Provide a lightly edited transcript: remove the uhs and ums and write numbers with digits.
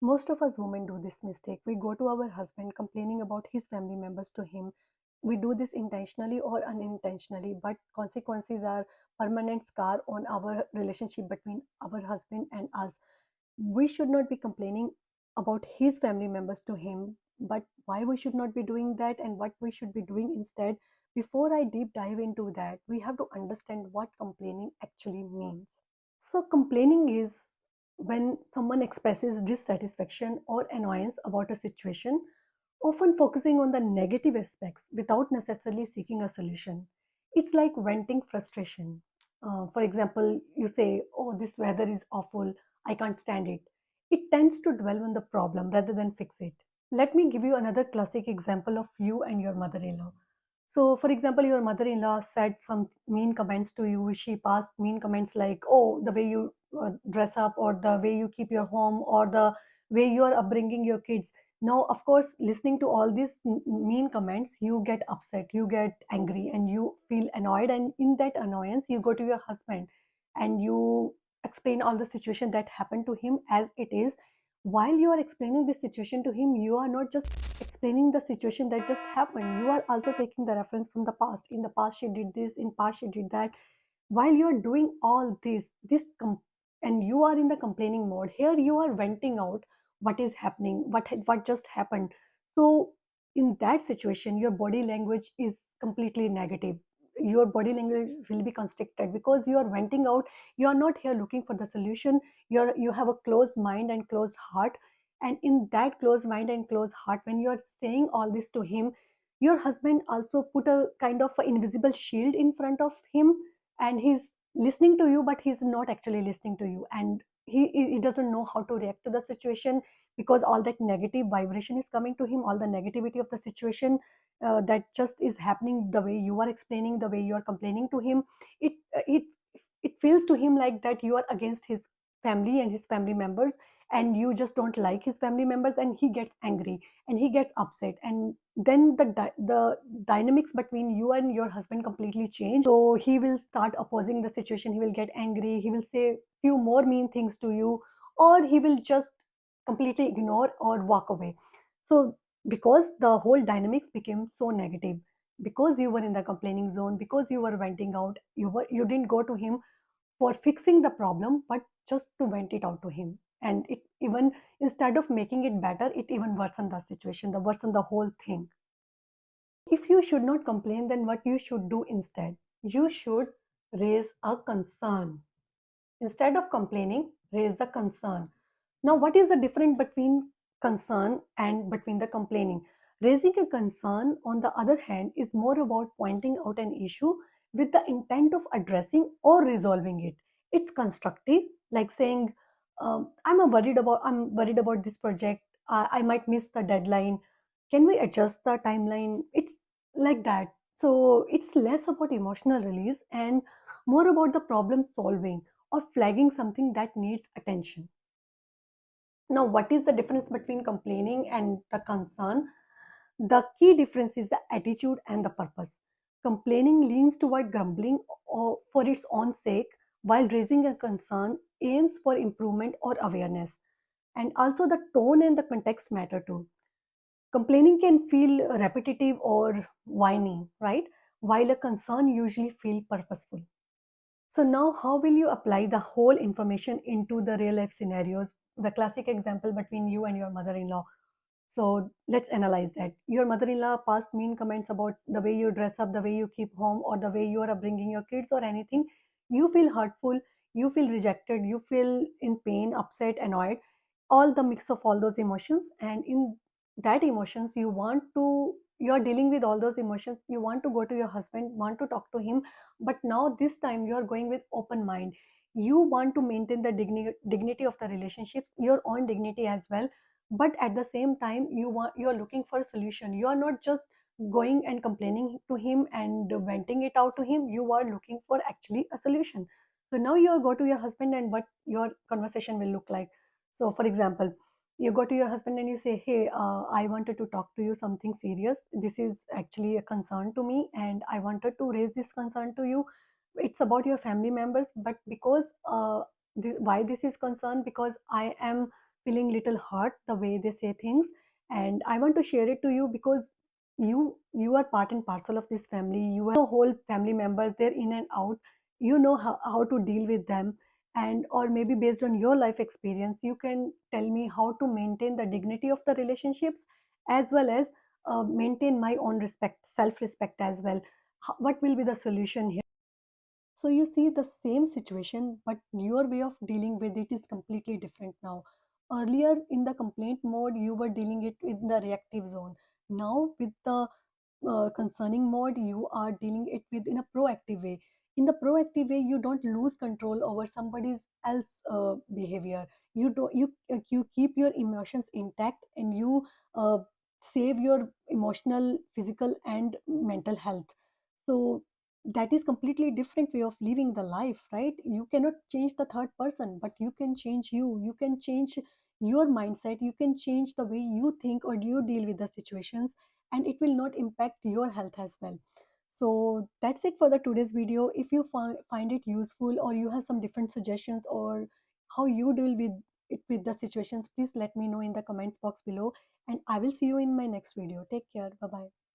Most of us women do this mistake. We go to our husband complaining about his family members to him. We do this intentionally or unintentionally, but consequences are permanent scar on our relationship between our husband and us. We should not be complaining about his family members to him, but why we should not be doing that and what we should be doing instead. Before I deep dive into that, we have to understand what complaining actually means. So, complaining is when someone expresses dissatisfaction or annoyance about a situation, often focusing on the negative aspects without necessarily seeking a solution. It's like venting frustration. For example, you say, "Oh, this weather is awful, I can't stand it." It tends to dwell on the problem rather than fix it. Let me give you another classic example of you and your mother in law. So, for example, your mother in law said some mean comments to you. She passed mean comments like, "Oh, the way you dress up, or the way you keep your home, or the way you are upbringing your kids." Now, of course, listening to all these mean comments, you get upset, you get angry, and you feel annoyed. And in that annoyance, you go to your husband and you explain all the situation that happened to him as it is. While you are explaining this situation to him, you are not just explaining the situation that just happened. You are also taking the reference from the past. In the past, she did this. In past, she did that. While you are doing all and you are in the complaining mode, here you are venting out what is happening, what just happened. So in that situation, your body language is completely negative. Your body language will be constricted because you are venting out. You are not here looking for the solution. You have a closed mind and closed heart, and in that closed mind and closed heart, when you are saying all this to him, your husband also put a kind of a invisible shield in front of him, and he's listening to you, but he's not actually listening to you, and he doesn't know how to react to the situation, because all that negative vibration is coming to him, all the negativity of the situation that just is happening, the way you are explaining, the way you are complaining to him. It it it feels to him like that you are against his family and his family members, and you just don't like his family members, and he gets angry and he gets upset, and then the dynamics between you and your husband completely change. So he will start opposing the situation, he will get angry, he will say few more mean things to you, or he will just completely ignore or walk away. So because the whole dynamics became so negative, because you were in the complaining zone, because you were venting out, you didn't go to him for fixing the problem, but just to vent it out to him. And it even, instead of making it better, it even worsened the situation, the worsened the whole thing. If you should not complain, then what you should do instead? You should raise a concern. Instead of complaining, raise the concern. Now, what is the difference between concern and between the complaining? Raising a concern, on the other hand, is more about pointing out an issue with the intent of addressing or resolving it. It's constructive, like saying, I'm worried about this project. I might miss the deadline. Can we adjust the timeline?" It's like that. So it's less about emotional release and more about the problem solving or flagging something that needs attention. Now, what is the difference between complaining and the concern? The key difference is the attitude and the purpose. Complaining leans toward grumbling or for its own sake, while raising a concern aims for improvement or awareness. And also, the tone and the context matter too. Complaining can feel repetitive or whiny, right? While a concern usually feel purposeful. So now how will you apply the whole information into the real life scenarios? The classic example between you and your mother-in-law. So let's analyze that. Your mother-in-law passed mean comments about the way you dress up, the way you keep home, or the way you are upbringing your kids, or anything. You feel hurtful, you feel rejected, you feel in pain, upset, annoyed, all the mix of all those emotions. And in that emotions, you're dealing with all those emotions. You want to go to your husband, want to talk to him, but now this time you are going with open mind. You want to maintain the dignity of the relationships, your own dignity as well, but at the same time you're looking for a solution. You are not just going and complaining to him and venting it out to him. You are looking for actually a solution. So now you go to your husband, and what your conversation will look like. So for example, you go to your husband and you say, "Hey, I wanted to talk to you something serious. This is actually a concern to me, and I wanted to raise this concern to you. It's about your family members, but because why this is concerned, because I am feeling little hurt the way they say things, and I want to share it to you because you are part and parcel of this family. You know whole family members, they're in and out. You know how to deal with them, and or maybe based on your life experience you can tell me how to maintain the dignity of the relationships, as well as maintain my own respect, self respect as well. What will be the solution here? So you see the same situation, but your way of dealing with it is completely different now. Earlier in the complaint mode, you were dealing it in the reactive zone. Now with the concerning mode, you are dealing it with in a proactive way. In the proactive way, you don't lose control over somebody's else behavior. You don't you keep your emotions intact, and you uh, save your emotional, physical, and mental health. So that is completely different way of living the life, right? You cannot change the third person, but you can change you. You can change your mindset, you can change the way you think or you deal with the situations, and it will not impact your health as well. So that's it for the today's video. If you find it useful, or you have some different suggestions, or how you deal with it with the situations, please let me know in the comments box below, and I will see you in my next video. Take care. Bye bye.